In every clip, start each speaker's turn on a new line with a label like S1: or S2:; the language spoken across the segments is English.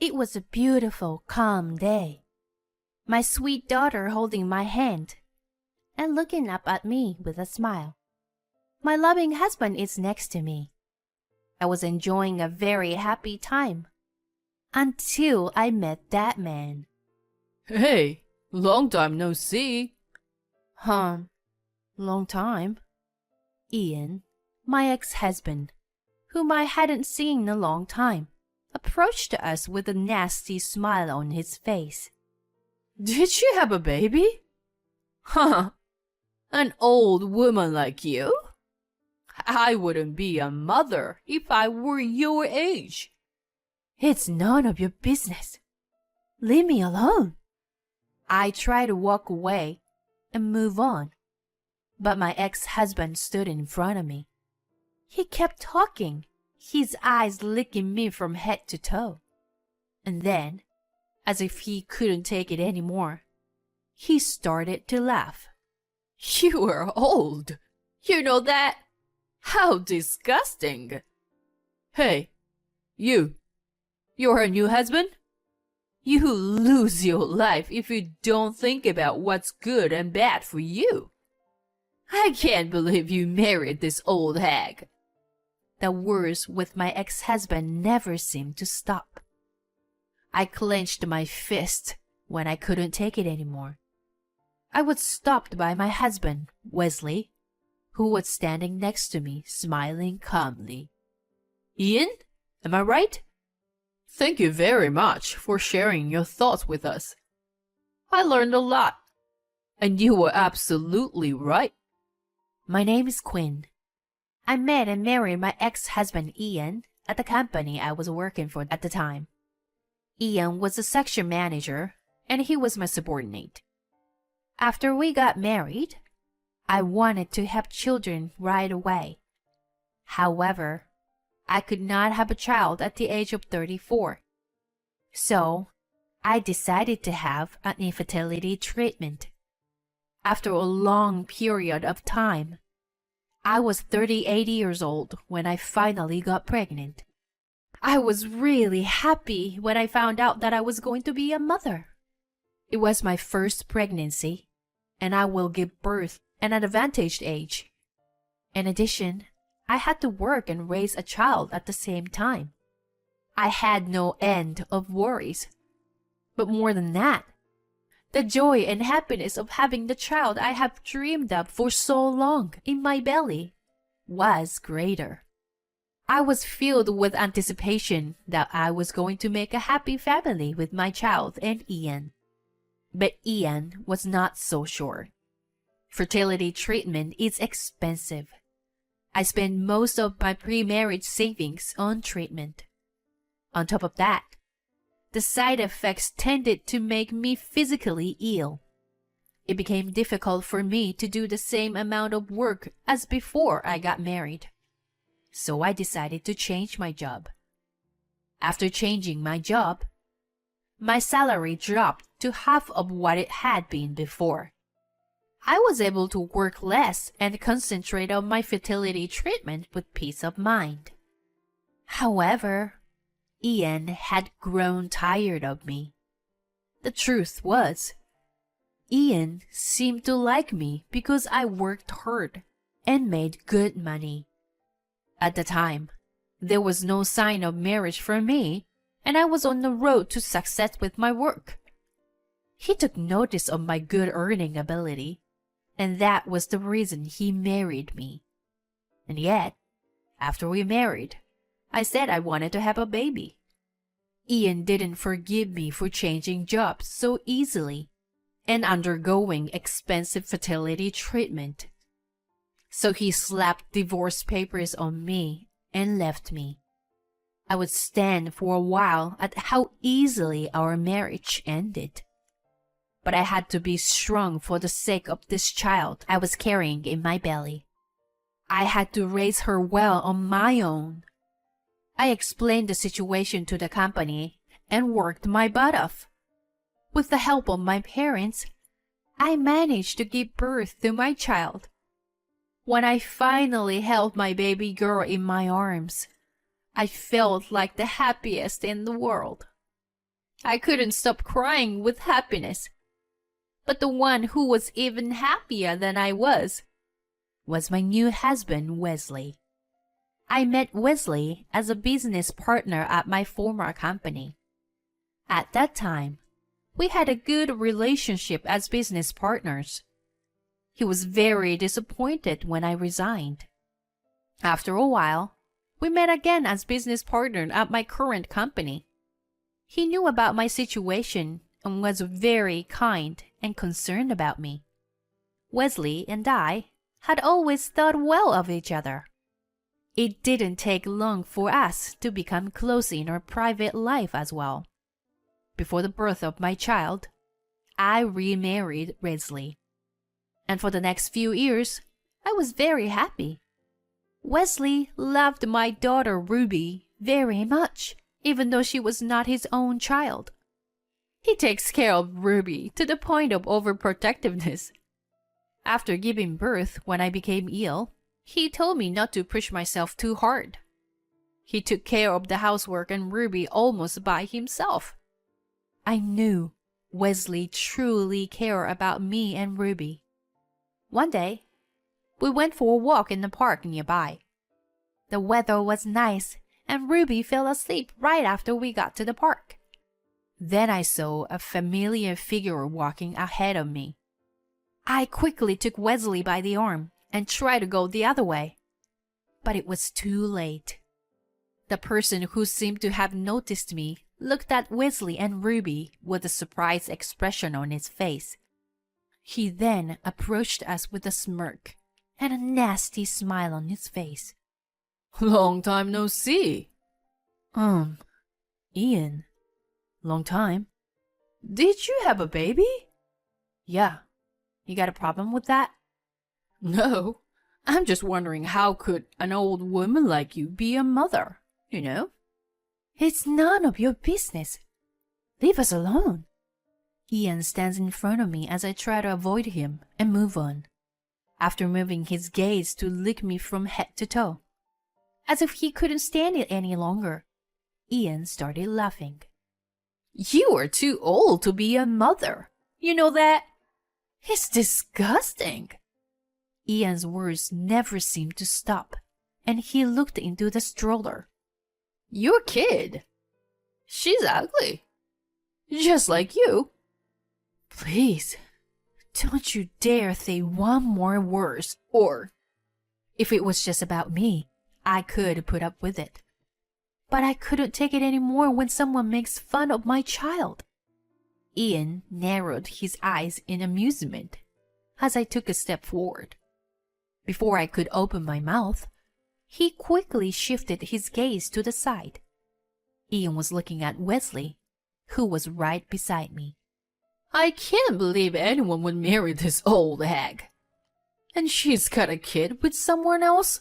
S1: It was a beautiful, calm day. My sweet daughter holding my hand and looking up at me with a smile. My loving husband is next to me. I was enjoying a very happy time until I met that man.
S2: Hey, long time no see.
S1: Long time. Ian, my ex-husband, whom I hadn't seen in a long time, approached us with a nasty smile on his face.
S2: Did she have a baby? Huh, an old woman like you? I wouldn't be a mother if I were your age.
S1: It's none of your business. Leave me alone. I tried to walk away and move on, but my ex-husband stood in front of me. He kept talking, his eyes licking me from head to toe. And then, as if he couldn't take it anymore, he started to laugh.
S2: You are old. You know that? How disgusting. Hey, you're her new husband? You lose your life if you don't think about what's good and bad for you. I can't believe you married this old hag.
S1: The words with my ex-husband never seemed to stop. I clenched my fist when I couldn't take it anymore. I was stopped by my husband, Wesley, who was standing next to me, smiling calmly.
S2: Ian, am I right? Thank you very much for sharing your thoughts with us. I learned a lot, and you were absolutely right.
S1: My name is Quinn. I met and married my ex-husband Ian at the company I was working for at the time. Ian was a section manager, and he was my subordinate. After we got married, I wanted to have children right away. However, I could not have a child at the age of 34. So, I decided to have an infertility treatment. After a long period of time, I was 38 years old when I finally got pregnant. I was really happy when I found out that I was going to be a mother. It was my first pregnancy, and I will give birth at an advantaged age. In addition, I had to work and raise a child at the same time. I had no end of worries. But more than that, the joy and happiness of having the child I have dreamed of for so long in my belly was greater. I was filled with anticipation that I was going to make a happy family with my child and Ian. But Ian was not so sure. Fertility treatment is expensive. I spent most of my pre-marriage savings on treatment. On top of that, the side effects tended to make me physically ill. It became difficult for me to do the same amount of work as before I got married. So I decided to change my job. After changing my job, my salary dropped to half of what it had been before. I was able to work less and concentrate on my fertility treatment with peace of mind. However, Ian had grown tired of me. The truth was, Ian seemed to like me because I worked hard and made good money. At the time, there was no sign of marriage for me, and I was on the road to success with my work. He took notice of my good earning ability, and that was the reason he married me. And yet, after we married, I said I wanted to have a baby. Ian didn't forgive me for changing jobs so easily and undergoing expensive fertility treatment. So he slapped divorce papers on me and left me. I would stand for a while at how easily our marriage ended. But I had to be strong for the sake of this child I was carrying in my belly. I had to raise her well on my own. I explained the situation to the company and worked my butt off. With the help of my parents, I managed to give birth to my child. When I finally held my baby girl in my arms, I felt like the happiest in the world.
S2: I couldn't stop crying with happiness. But the one who was even happier than I was
S1: my new husband, Wesley. I met Wesley as a business partner at my former company. At that time, we had a good relationship as business partners. He was very disappointed when I resigned. After a while, we met again as business partners at my current company. He knew about my situation and was very kind and concerned about me. Wesley and I had always thought well of each other. It didn't take long for us to become close in our private life as well. Before the birth of my child, I remarried Wesley. And for the next few years, I was very happy. Wesley loved my daughter Ruby very much, even though she was not his own child. He takes care of Ruby to the point of overprotectiveness. After giving birth, when I became ill, he told me not to push myself too hard. He took care of the housework and Ruby almost by himself. I knew Wesley truly cared about me and Ruby. One day, we went for a walk in the park nearby. The weather was nice and Ruby fell asleep right after we got to the park. Then I saw a familiar figure walking ahead of me. I quickly took Wesley by the arm and tried to go the other way. But it was too late. The person who seemed to have noticed me looked at Wesley and Ruby with a surprised expression on his face. He then approached us with a smirk and a nasty smile on his face.
S2: Long time no see.
S1: Ian, long time.
S2: Did you have a baby?
S1: Yeah. You got a problem with that?
S2: No. I'm just wondering how could an old woman like you be a mother, you know?
S1: It's none of your business. Leave us alone. Ian stands in front of me as I try to avoid him and move on. After moving his gaze to lick me from head to toe. As if he couldn't stand it any longer, Ian started laughing.
S2: You are too old to be a mother. You know that? It's disgusting.
S1: Ian's words never seemed to stop, and he looked into the stroller.
S2: Your kid. She's ugly. Just like you.
S1: Please, don't you dare say one more word.
S2: Or,
S1: if it was just about me, I could put up with it. But I couldn't take it anymore when someone makes fun of my child. Ian narrowed his eyes in amusement as I took a step forward. Before I could open my mouth, he quickly shifted his gaze to the side. Ian was looking at Wesley, who was right beside me.
S2: I can't believe anyone would marry this old hag. And she's got a kid with someone else?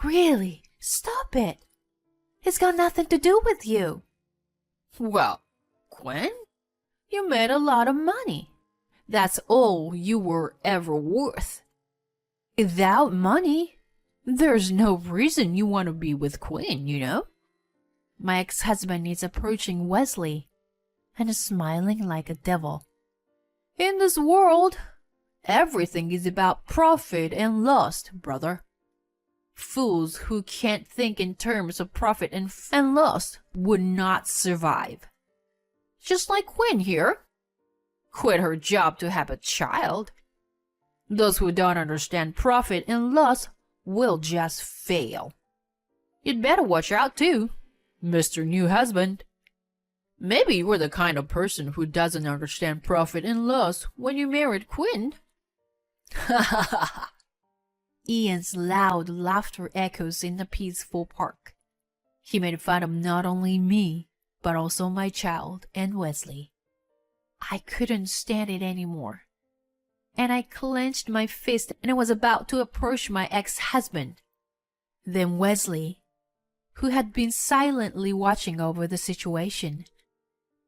S1: Really? Stop it. It's got nothing to do with you.
S2: Well, Quinn, you made a lot of money. That's all you were ever worth.
S1: Without money,
S2: there's no reason you want to be with Quinn, you know?
S1: My ex-husband is approaching Wesley and is smiling like a devil.
S2: In this world, everything is about profit and loss, brother. Fools who can't think in terms of profit and loss would not survive. Just like Quinn here. Quit her job to have a child. Those who don't understand profit and loss will just fail. You'd better watch out too, Mr. New Husband. Maybe you were the kind of person who doesn't understand profit and loss when you married Quinn. Ha ha ha ha.
S1: Ian's loud laughter echoes in the peaceful park. He made fun of not only me, but also my child and Wesley. I couldn't stand it anymore. And I clenched my fist and was about to approach my ex-husband. Then Wesley, who had been silently watching over the situation,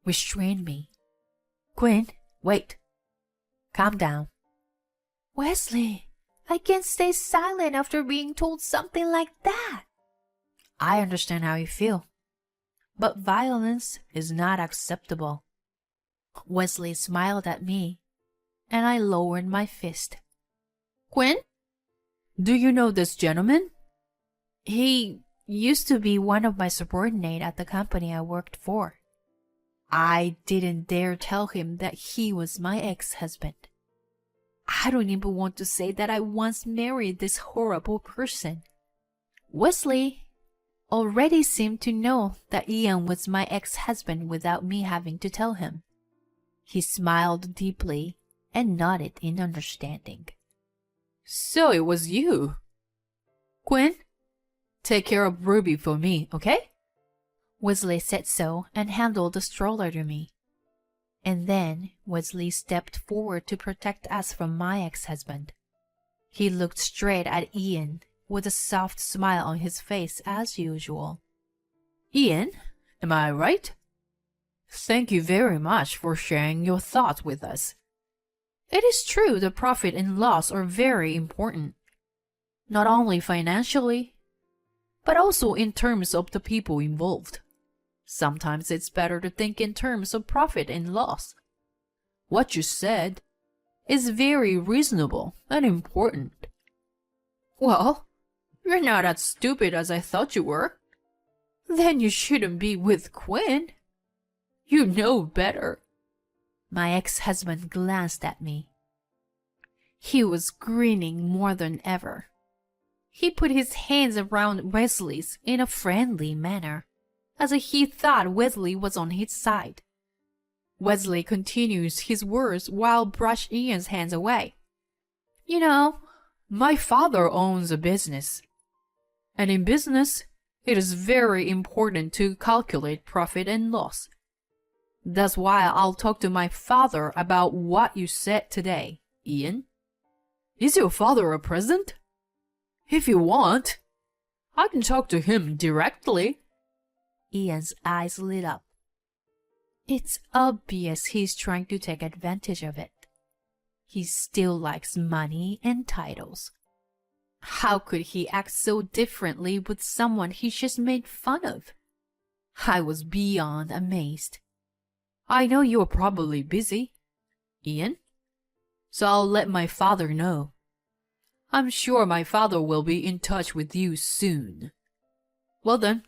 S1: restrained me. Quinn, wait. Calm down. Wesley, I can't stay silent after being told something like that. I understand how you feel. but violence is not acceptable. Wesley smiled at me, and I lowered my fist.
S2: Quinn? Do you know this gentleman?
S1: He used to be one of my subordinates at the company I worked for. I didn't dare tell him that he was my ex-husband. I don't even want to say that I once married this horrible person. Wesley already seemed to know that Ian was my ex-husband without me having to tell him. He smiled deeply and nodded in understanding.
S2: So it was you. Quinn, take care of Ruby for me, okay?
S1: Wesley said so and handed the stroller to me. And then Wesley stepped forward to protect us from my ex-husband. He looked straight at Ian with a soft smile on his face as usual.
S2: Ian, am I right? Thank you very much for sharing your thoughts with us. It is true the profit and loss are very important, not only financially, but also in terms of the people involved. Sometimes it's better to think in terms of profit and loss. What you said is very reasonable and important. Well, you're not as stupid as I thought you were. Then you shouldn't be with Quinn. You know better.
S1: My ex-husband glanced at me. He was grinning more than ever. He put his hands around Wesley's in a friendly manner, as if he thought Wesley was on his side. Wesley continues his words while brushed Ian's hands away.
S2: You know, my father owns a business. And in business, it is very important to calculate profit and loss. That's why I'll talk to my father about what you said today, Ian. Is your father a present? If you want, I can talk to him directly.
S1: Ian's eyes lit up. It's obvious he's trying to take advantage of it. He still likes money and titles. How could he act so differently with someone he just made fun of? I was beyond amazed.
S2: I know you're probably busy, Ian, so I'll let my father know. I'm sure my father will be in touch with you soon. Well then,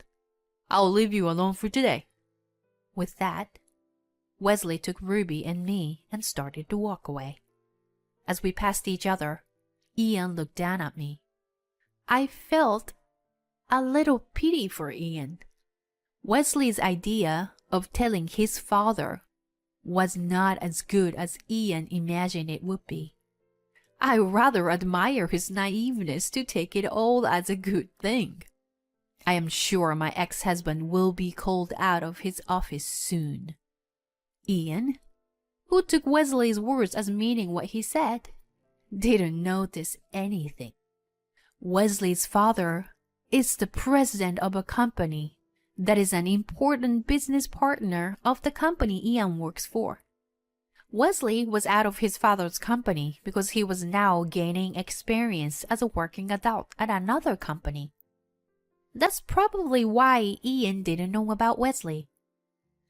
S2: I'll leave you alone for today.
S1: With that, Wesley took Ruby and me and started to walk away. As we passed each other, Ian looked down at me. I felt a little pity for Ian. Wesley's idea of telling his father was not as good as Ian imagined it would be. I rather admire his naiveness to take it all as a good thing. I am sure my ex-husband will be called out of his office soon. Ian, who took Wesley's words as meaning what he said, didn't notice anything. Wesley's father is the president of a company that is an important business partner of the company Ian works for. Wesley was out of his father's company because he was now gaining experience as a working adult at another company. That's probably why Ian didn't know about Wesley.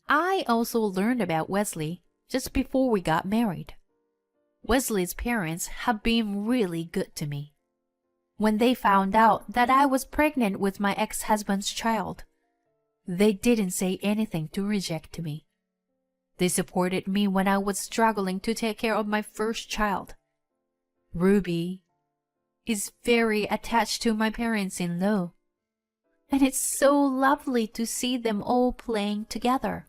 S1: I also learned about Wesley just before we got married. Wesley's parents have been really good to me. When they found out that I was pregnant with my ex-husband's child, they didn't say anything to reject me. They supported me when I was struggling to take care of my first child. Ruby is very attached to my parents-in-law, and it's so lovely to see them all playing together.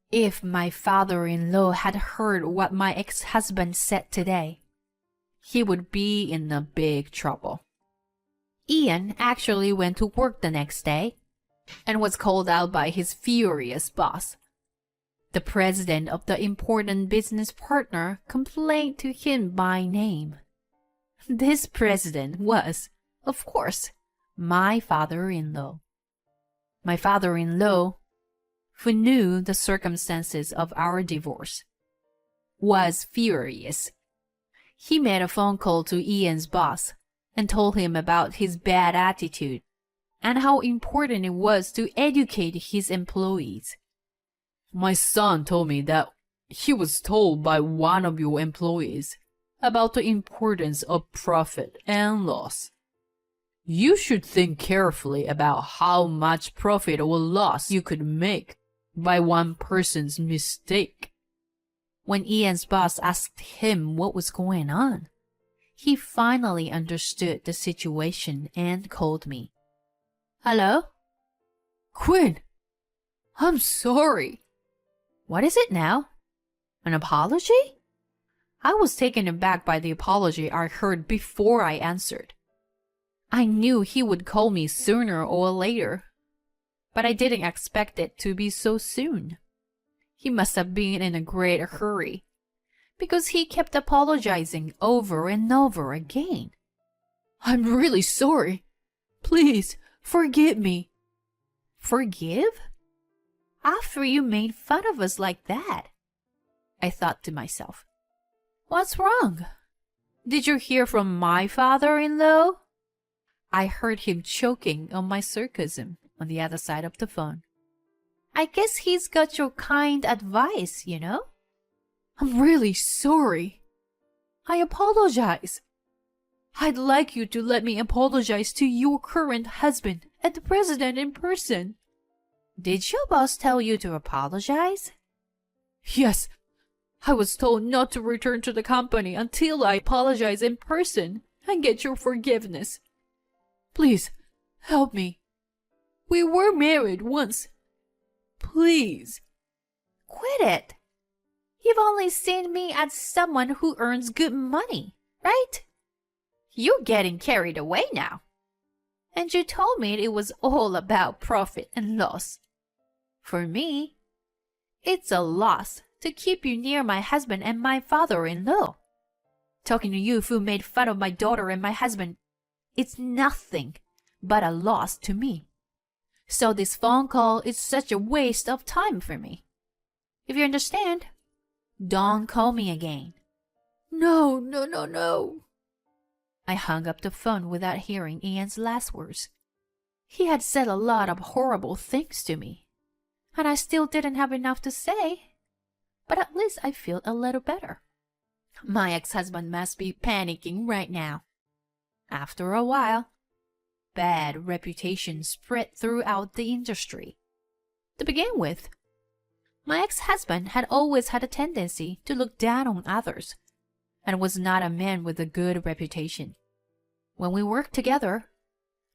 S1: If my father-in-law had heard what my ex-husband said today, he would be in a big trouble. Ian actually went to work the next day and was called out by his furious boss. The president of the important business partner complained to him by name. This president was, of course, my father-in-law. My father-in-law, who knew the circumstances of our divorce, was furious. He made a phone call to Ian's boss and told him about his bad attitude. and how important it was to educate his employees.
S2: My son told me that he was told by one of your employees about the importance of profit and loss. You should think carefully about how much profit or loss you could make by one person's mistake.
S1: When Ian's boss asked him what was going on, he finally understood the situation and called me. Hello?
S2: Quinn, I'm sorry.
S1: What is it now? An apology? I was taken aback by the apology I heard before I answered. I knew he would call me sooner or later, but I didn't expect it to be so soon. He must have been in a great hurry, because he kept apologizing over and over again.
S2: I'm really sorry. Please, forgive me.
S1: Forgive? After you made fun of us like that? I thought to myself. What's wrong? Did you hear from my father-in-law? I heard him choking on my sarcasm on the other side of the phone. I guess he's got your kind advice, you know?
S2: I'm really sorry.
S1: I apologize.
S2: I'd like you to let me apologize to your current husband and the president in person.
S1: Did your boss tell you to apologize?
S2: Yes. I was told not to return to the company until I apologize in person and get your forgiveness. Please, help me. We were married once. Please.
S1: Quit it. You've only seen me as someone who earns good money, right? You're getting carried away now. And you told me it was all about profit and loss. For me, it's a loss to keep you near my husband and my father-in-law. Talking to you who made fun of my daughter and my husband, it's nothing but a loss to me. So this phone call is such a waste of time for me. If you understand, don't call me again.
S2: No.
S1: I hung up the phone without hearing Ian's last words. He had said a lot of horrible things to me, and I still didn't have enough to say. But at least I feel a little better. My ex-husband must be panicking right now. After a while, bad reputation spread throughout the industry. To begin with, my ex-husband had always had a tendency to look down on others, and was not a man with a good reputation. When we worked together,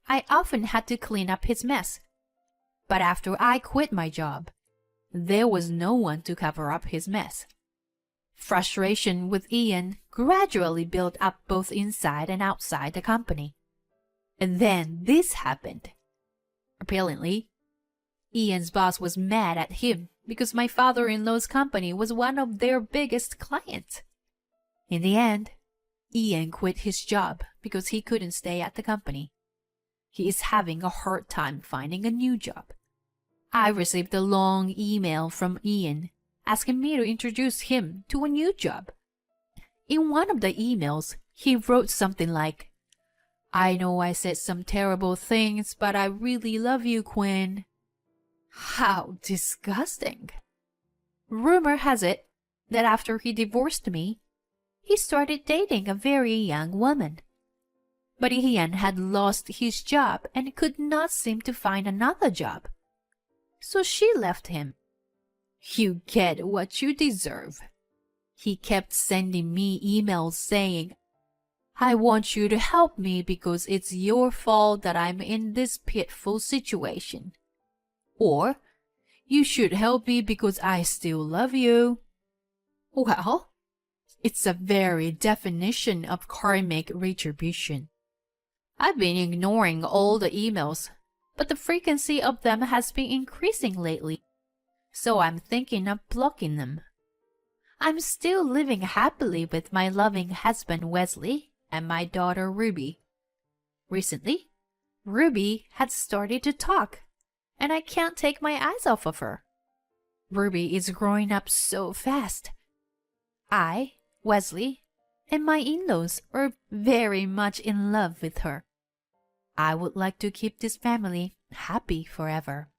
S1: I often had to clean up his mess. But after I quit my job, there was no one to cover up his mess. Frustration with Ian gradually built up both inside and outside the company. And then this happened. Apparently, Ian's boss was mad at him because my father-in-law's company was one of their biggest clients. In the end, Ian quit his job because he couldn't stay at the company. He is having a hard time finding a new job. I received a long email from Ian asking me to introduce him to a new job. In one of the emails, he wrote something like, "I know I said some terrible things, but I really love you, Quinn." How disgusting. Rumor has it that after he divorced me, he started dating a very young woman. But Ian had lost his job and could not seem to find another job. So she left him. You get what you deserve. He kept sending me emails saying, "I want you to help me because it's your fault that I'm in this pitiful situation." Or, "You should help me because I still love you." Well, it's a very definition of karmic retribution. I've been ignoring all the emails, but the frequency of them has been increasing lately, so I'm thinking of blocking them. I'm still living happily with my loving husband Wesley and my daughter Ruby. Recently, Ruby had started to talk, and I can't take my eyes off of her. Ruby is growing up so fast. I, Wesley, and my in-laws are very much in love with her. I would like to keep this family happy forever.